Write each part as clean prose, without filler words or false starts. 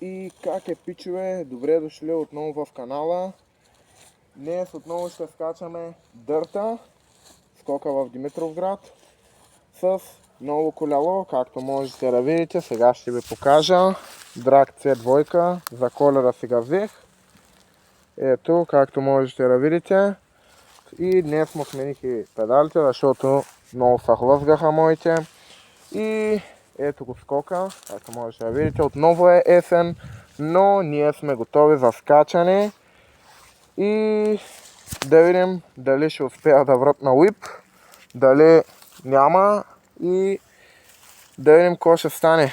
И как е, пичове? Добре дошли отново в канала. Днес отново ще скачаме дърта, скока в Димитровград, с ново колело, както можете да видите. Сега ще ви покажа. Драг C2, за Коледа сега взех. Ето, както можете да видите. И днес му смених и педалите, защото много се хлъзгаха моите. И ето го скока, както можете да видите. Отново е есен, но ние сме готови за скачане. И да видим дали ще успея да врътна whip, дали няма и да видим какво ще стане.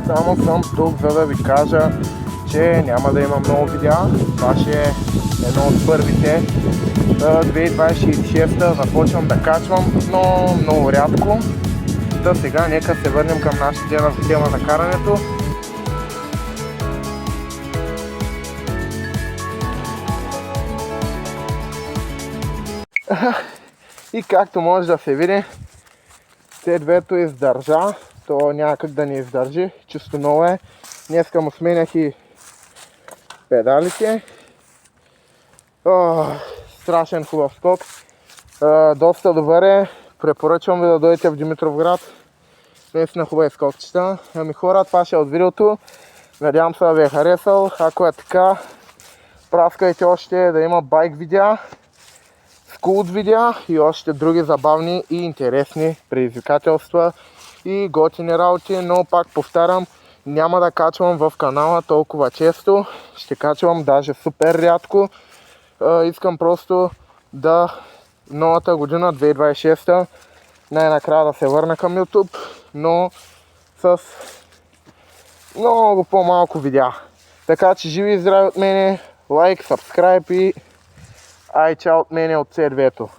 Само съм тук, за да ви кажа, че няма да има много видеа. Това ще е едно от първите. 2026 започвам да качвам, но много рядко. Та сега нека се върнем към нашата тема за карането. И както може да се види, C2-то издържа. То няма как да не издържи, чисто ново е. Днеска му сменях и педалите. Страшен хубав скок. Доста добър е. Препоръчвам ви да дойдете в Димитровград. Наистина хубави скокчета. Ами хора, това ще е от видеото. Надявам се да ви е харесал. Ако е така, праскайте още да има байк видеа, скулт видеа и още други забавни и интересни предизвикателства и готини работи, но пак повтарям, няма да качвам в канала толкова често, ще качвам даже супер рядко. Искам просто да новата година, 2026, най-накрая да се върна към YouTube, но с много по-малко видеа. Така че живи и здрави от мене, лайк, сабскрайб и ай чао от мене от C2-то.